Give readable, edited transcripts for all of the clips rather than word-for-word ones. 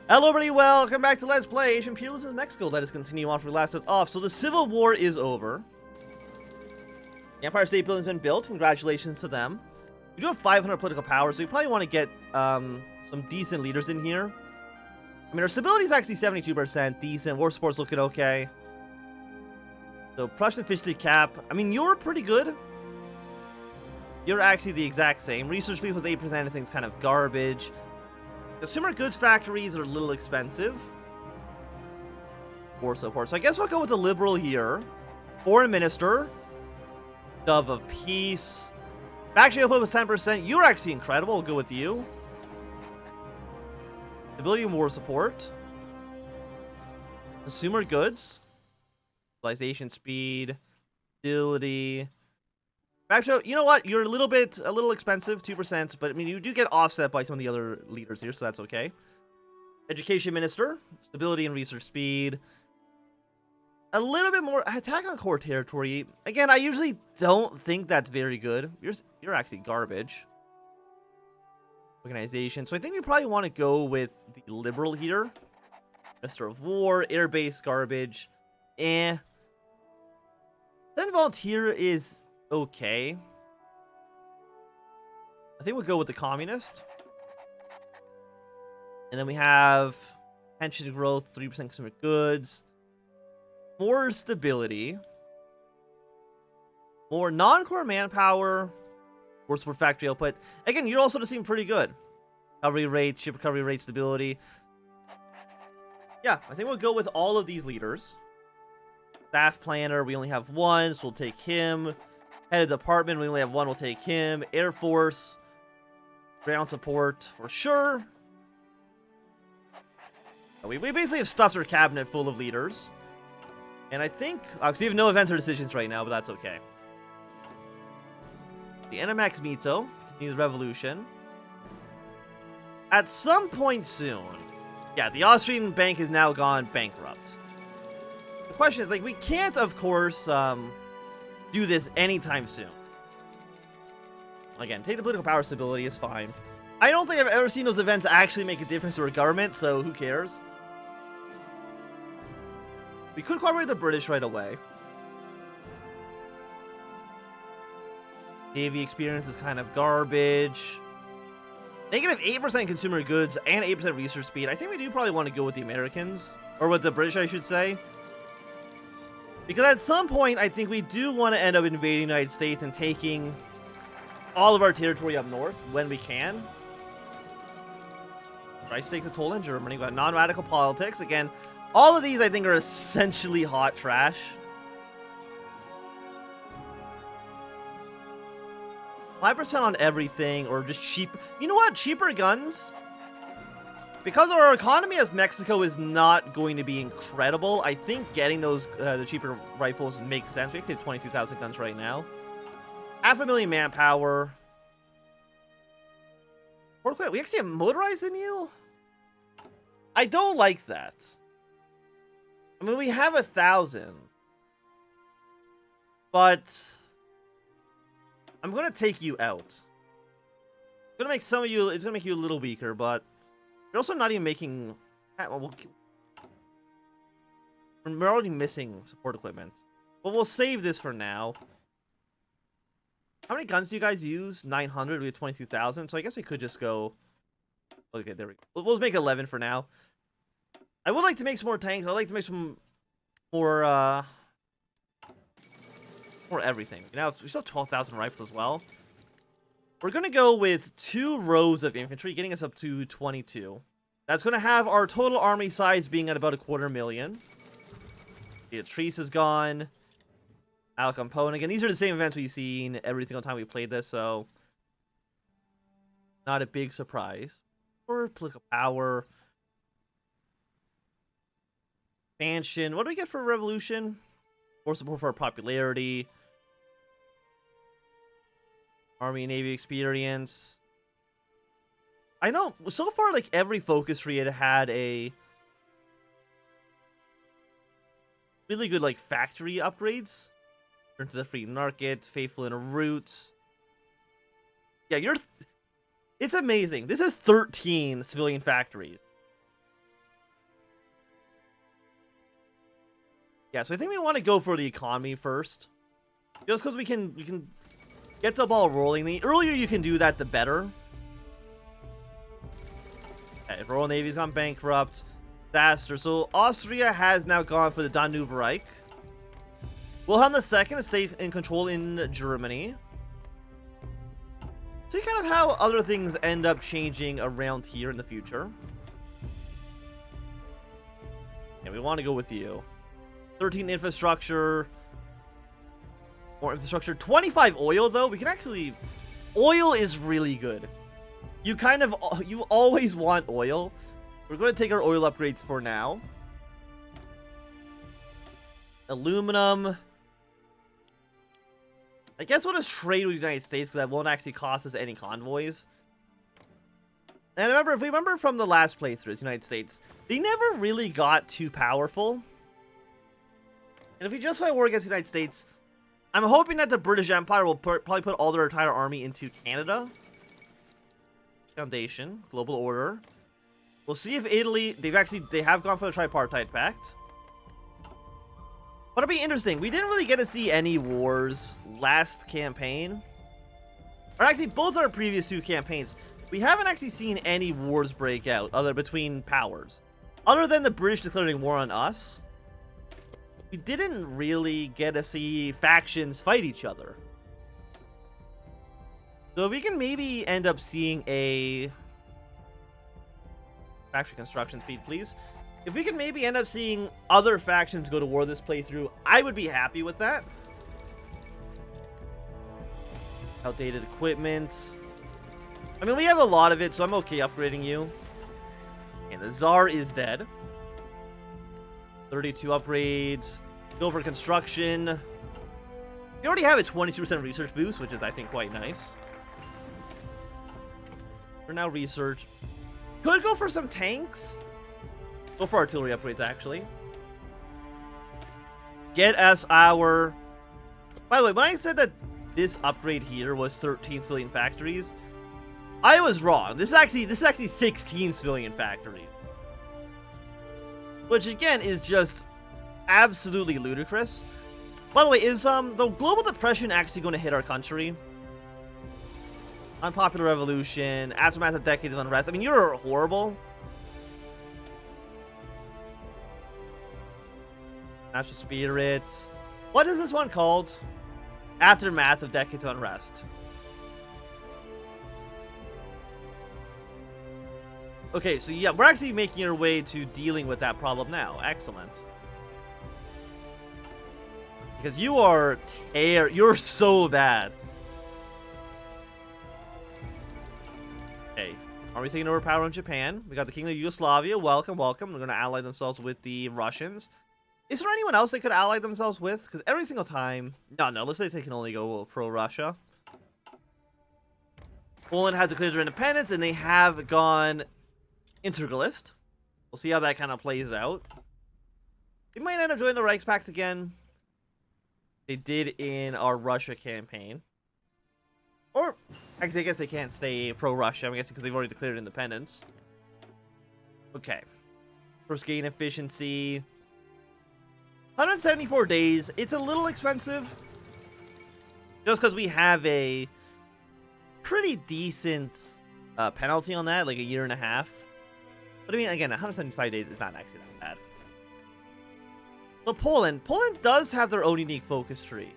Hello everybody, welcome back to Let's Play Imperialism in Mexico. Let us continue on from where we last left off. So the Civil War is over. The Empire State Building's been built. Congratulations to them. We do have 500 political power, so we probably want to get some decent leaders in here. I mean, our stability is actually 72%. Decent. War support's looking okay. So Prussian fish stick cap. I mean, you're pretty good. You're actually the exact same. Research speed was 8%. I think it's kind of garbage. Consumer goods factories are a little expensive. War support. So I guess we'll go with the liberal here. Foreign minister. Dove of peace. Factory output was 10%. You're actually incredible. We'll go with you. Ability and war support. Consumer goods. Civilization speed. Ability. Actually, you know what? You're a little expensive, 2%, but I mean, you do get offset by some of the other leaders here, so that's okay. Education minister, stability and research speed. A little bit more attack on core territory. Again, I usually don't think that's very good. You're actually garbage. Organization. So I think we probably want to go with the liberal here. Minister of War, airbase garbage. Then volunteer is okay. I think we'll go with the communist. And then we have pension growth, 3% consumer goods. More stability. More non-core manpower. More support factory output. Again, you're also seem pretty good. Recovery rate, ship recovery rate, stability. Yeah, I think we'll go with all of these leaders. Staff planner, we only have one, so we'll take him. Head of department, we only have one, we'll take him. Air Force, ground support for sure. We basically have stuffed our cabinet full of leaders. And I think, because we have no events or decisions right now, but that's okay. The NMX Mito, continues revolution. At some point soon, yeah, the Austrian bank has now gone bankrupt. The question is, like, we can't, of course, do this anytime soon. Again, take the political power stability is fine. I don't think I've ever seen those events actually make a difference to our government, so who cares? We could cooperate with the British right away. Navy experience is kind of garbage. Negative 8% consumer goods and 8% research speed. I think we do probably want to go with the Americans. Or with the British, I should say. Because at some point, I think we do want to end up invading the United States and taking all of our territory up north when we can. Price takes a toll in Germany. We've got non-radical politics. Again, all of these, I think, are essentially hot trash. 5% on everything, or just cheap. You know what? Cheaper guns. Because our economy as Mexico is not going to be incredible, I think getting those the cheaper rifles makes sense. We actually have 22,000 guns right now. 500,000 manpower. We actually have motorized in you? I don't like that. I mean, we have 1,000. But I'm going to take you out. It's going to make some of you, it's going to make you a little weaker, but you're also not even making... We're already missing support equipment. But we'll save this for now. How many guns do you guys use? 900. We have 22,000. So I guess we could just go... Okay, there we go. We'll make 11 for now. I would like to make some more tanks. I'd like to make some more... more everything. You know, we still have 12,000 rifles as well. We're going to go with 2 rows of infantry, getting us up to 22. That's going to have our total army size being at about 250,000. The Trees is gone. Al Capone. Again, these are the same events we've seen every single time we played this, so not a big surprise. Or political power. Expansion. What do we get for revolution? More support for our popularity. Army and Navy experience. I know, so far, like, every focus tree had a really good, like, factory upgrades. Turn to the free market, faithful in roots. Yeah, it's amazing. This is 13 civilian factories. Yeah, so I think we want to go for the economy first. Just because we can get the ball rolling. The earlier you can do that, the better. Okay, Royal Navy's gone bankrupt. Disaster. So Austria has now gone for the WWII. Wilhelm II is stay in control in Germany. See kind of how other things end up changing around here in the future. And we want to go with you. 13 infrastructure. More infrastructure. 25 oil, though. We can actually... Oil is really good. You always want oil. We're going to take our oil upgrades for now. Aluminum. I guess we'll just trade with the United States because that won't actually cost us any convoys. And remember, if we remember from the last playthroughs, United States, they never really got too powerful. And if we just fight war against the United States, I'm hoping that the British Empire will probably put all their entire army into Canada. Foundation, global order. We'll see if Italy, they have gone for the tripartite pact. But it'll be interesting. We didn't really get to see any wars last campaign. Or actually, both our previous two campaigns. We haven't actually seen any wars break out between powers. Other than the British declaring war on us. We didn't really get to see factions fight each other. So we can maybe end up seeing a... Factory construction speed, please. If we can maybe end up seeing other factions go to war this playthrough, I would be happy with that. Outdated equipment. I mean, we have a lot of it, so I'm okay upgrading you. And the Tsar is dead. 32 upgrades. Go for construction. We already have a 22% research boost, which is, I think, quite nice. For now, research. Could go for some tanks. Go for artillery upgrades, actually. Get us our... By the way, when I said that this upgrade here was 13 civilian factories, I was wrong. This is actually 16 civilian factories. Which, again, is just absolutely ludicrous. By the way, is the global depression actually going to hit our country? Unpopular revolution, aftermath of decades of unrest. I mean, you're horrible. National spirit. What is this one called? Aftermath of decades of unrest. Okay, so yeah, we're actually making our way to dealing with that problem now. Excellent. Because you are you're so bad. Okay, are we taking over power in Japan? We got the King of Yugoslavia. Welcome, welcome. They're going to ally themselves with the Russians. Is there anyone else they could ally themselves with? Because every single time... No, let's say they can only go pro-Russia. Poland has declared their independence, and they have gone integralist. We'll see how that kind of plays out. They might end up joining the Reichspakt again. They did in our Russia campaign. Or, actually, I guess they can't stay pro-Russia. I'm guessing because they've already declared independence. Okay. First gain efficiency... 174 days. It's a little expensive. Just because we have a pretty decent penalty on that, like a year and a half. But I mean, again, 175 days is not actually that bad. But Poland does have their own unique focus tree.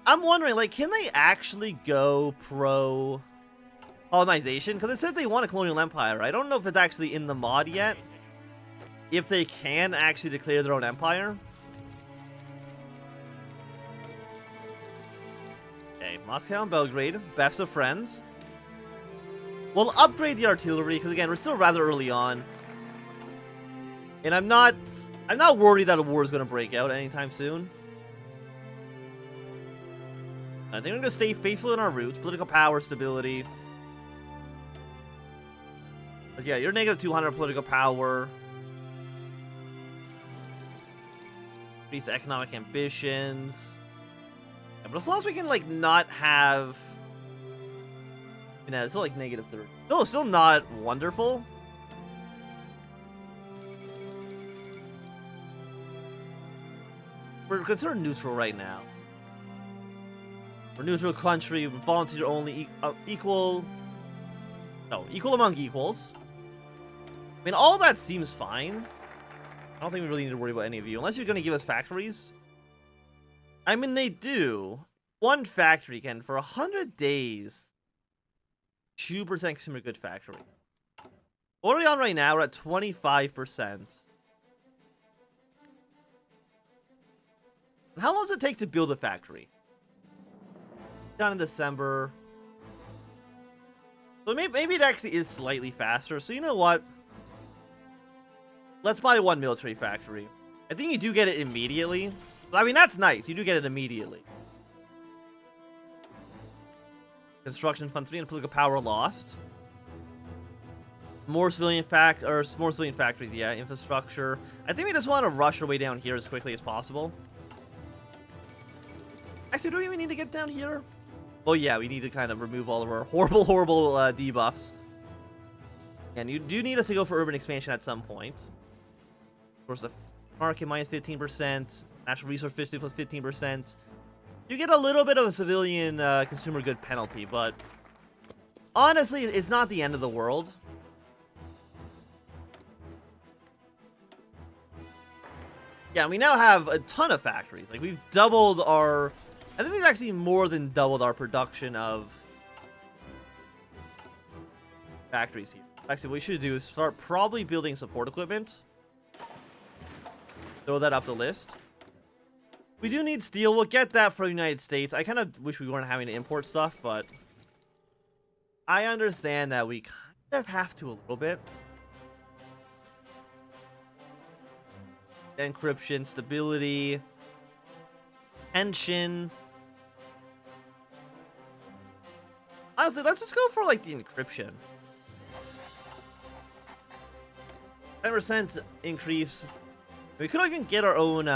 I'm wondering, like, can they actually go pro-colonization? Because it says they want a colonial empire. I don't know if it's actually in the mod yet. If they can actually declare their own empire. Okay, Moscow and Belgrade, best of friends. We'll upgrade the artillery, because again, we're still rather early on. And I'm not worried that a war is going to break out anytime soon. I think we're going to stay faithful in our roots. Political power, stability. But yeah, you're negative 200 political power. Increase economic ambitions. Yeah, but as long as we can, like, not have... You know, it's still, like, negative 30. No, it's still not wonderful. we're considered neutral right now. We're a neutral country, volunteer only, equal among equals. I mean, all that seems fine. I don't think we really need to worry about any of you, unless you're going to give us factories. I mean, they do. One factory can, for 100 days, 2% consumer good factory. What are we on right now? We're at 25%. And how long does it take to build a factory? Done in December. So maybe it actually is slightly faster. So you know what? Let's buy one military factory. I think you do get it immediately. I mean, that's nice. You do get it immediately. Construction funds, 3 and political power lost. More civilian factories, yeah. Infrastructure. I think we just want to rush our way down here as quickly as possible. Actually, do we even need to get down here? Oh yeah, we need to kind of remove all of our horrible debuffs. And you do need us to go for urban expansion at some point. Of course, the market minus 15%, natural resource efficiency plus 15%. You get a little bit of a civilian consumer good penalty, but honestly, it's not the end of the world. Yeah, we now have a ton of factories. Like, we've doubled our... I think we've actually more than doubled our production of factories here. Actually, what we should do is start probably building support equipment. Throw that up the list. We do need steel. We'll get that from the United States. I kind of wish we weren't having to import stuff, but I understand that we kind of have to a little bit. Encryption, stability, tension. Honestly, let's just go for, like, the encryption. 10% increase. We could even get our own,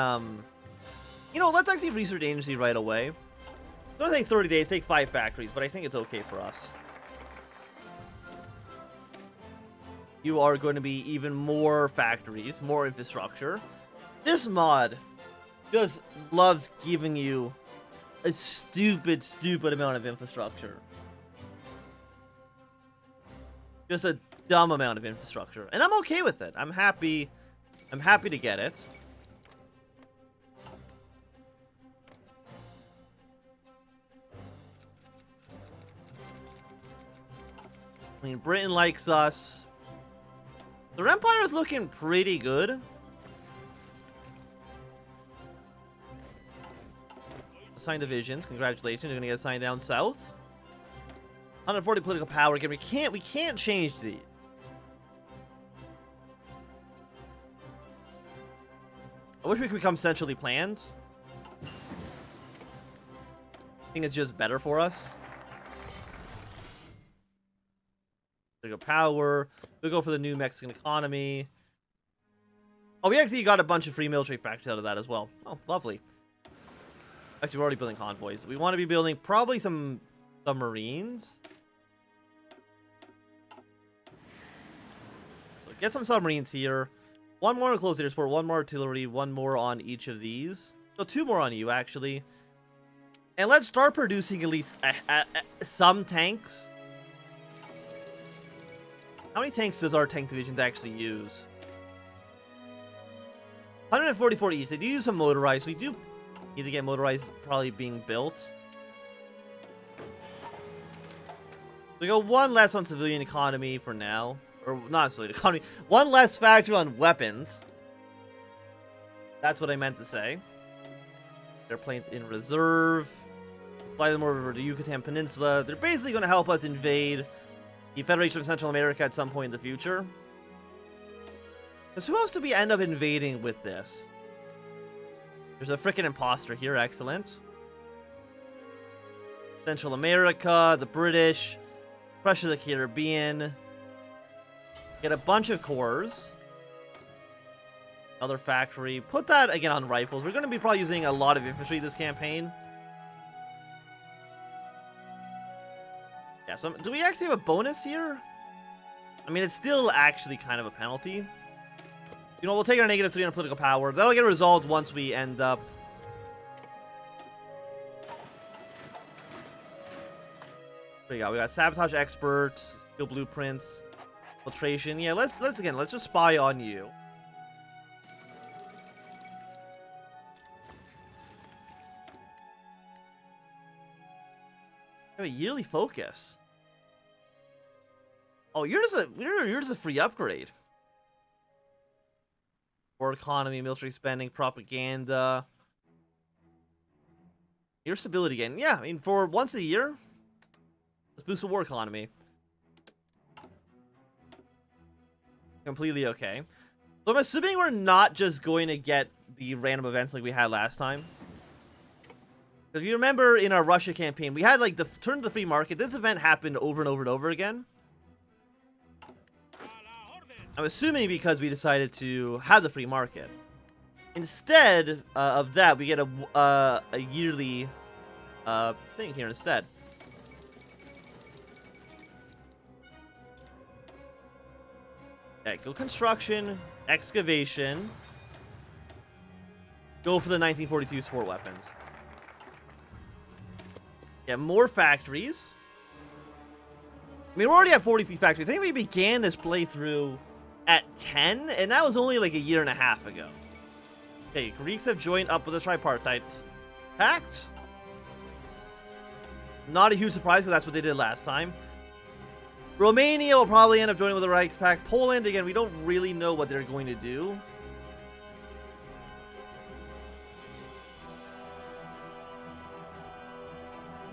you know, let's actually research agency right away. It's gonna take 30 days, take 5 factories, but I think it's okay for us. You are going to be even more factories, more infrastructure. This mod just loves giving you a stupid amount of infrastructure. Just a dumb amount of infrastructure. And I'm okay with it. I'm happy to get it. I mean, Britain likes us. The Empire is looking pretty good. Assigned divisions. Congratulations. You're going to get assigned down south. 140 political power. Again, we can't change the... I wish we could become centrally planned. I think it's just better for us. Political power. We'll go for the new Mexican economy. Oh, we actually got a bunch of free military factories out of that as well. Oh, lovely. Actually, we're already building convoys. We want to be building probably some submarines. So get some submarines here. One more on close air support, one more artillery, one more on each of these. So 2 more on you, actually. And let's start producing at least some tanks. How many tanks does our tank divisions actually use? 144 each. They do use some motorized. We do need to get motorized probably being built. We go one less on civilian economy for now. Or not civilian economy. One less factory on weapons. That's what I meant to say. Airplanes in reserve. Fly them over to the Yucatan Peninsula. They're basically going to help us invade the Federation of Central America at some point in the future. Because who else do we end up invading with this? There's a freaking imposter here. Excellent. Central America, the British, Russia, the Caribbean. Get a bunch of cores. Another factory. Put that again on rifles. We're going to be probably using a lot of infantry this campaign. Yeah, so do we actually have a bonus here? I mean, it's still actually kind of a penalty. You know, we'll take our -3 on political power. That'll get resolved once we end up There you go. We got sabotage experts, steel blueprints, filtration. Yeah, let's just spy on you. We have a yearly focus. Oh, you're just a free upgrade. War economy, military spending, propaganda. Your stability gain. Yeah, I mean, for once a year, let's boost the war economy. Completely okay. So I'm assuming we're not just going to get the random events like we had last time. If you remember in our Russia campaign, we had like the turn to the free market. This event happened over and over and over again. I'm assuming because we decided to have the free market. Instead of that, we get a yearly thing here instead. Okay, go construction, excavation. Go for the 1942 sport weapons. Yeah, more factories. I mean, we're already at 43 factories. I think we began this playthrough at 10, and that was only like a year and a half ago. Okay, Greeks have joined up with the tripartite pact. Not a huge surprise, because that's what they did last time. Romania will probably end up joining with the Reichspakt. Poland, again, we don't really know what they're going to do.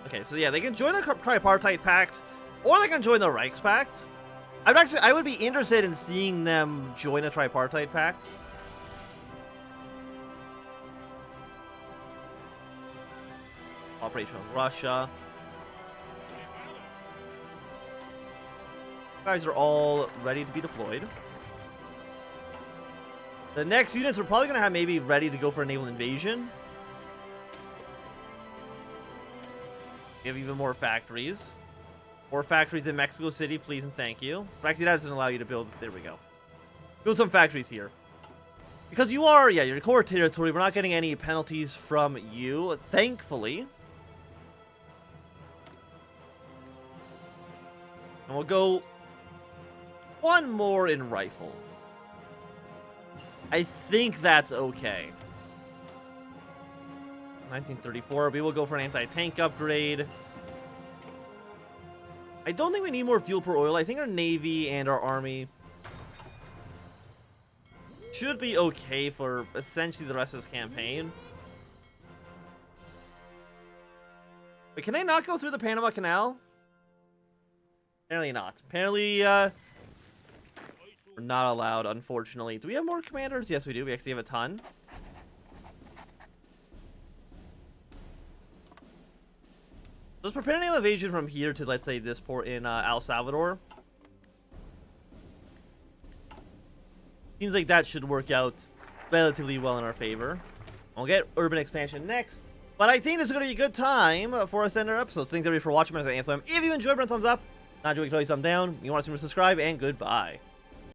Okay, so yeah, they can join the tripartite pact, or they can join the Reichspakt. I would be interested in seeing them join a tripartite pact. Operation in Russia. You guys are all ready to be deployed. The next units we're probably gonna have maybe ready to go for a naval invasion. We have even more factories. More factories in Mexico City, please and thank you. But actually, that doesn't allow you to build. There we go. Build some factories here. Because you are, yeah, your core territory. We're not getting any penalties from you, thankfully. And we'll go one more in rifle. I think that's okay. 1934, we will go for an anti-tank upgrade. I don't think we need more fuel per oil. I think our navy and our army should be okay for essentially the rest of this campaign. But can I not go through the Panama Canal? Apparently not. Apparently, we're not allowed, unfortunately. Do we have more commanders? Yes, we do. We actually have a ton. Let's prepare an invasion from here to, let's say, this port in El Salvador. Seems like that should work out relatively well in our favor. We'll get urban expansion next. But I think this is going to be a good time for us to end our episode. Thanks everybody for watching. My name is Anthnwam. If you enjoyed, burn a thumbs up. Not enjoying, throw a thumb down. You want to see me, subscribe, and goodbye.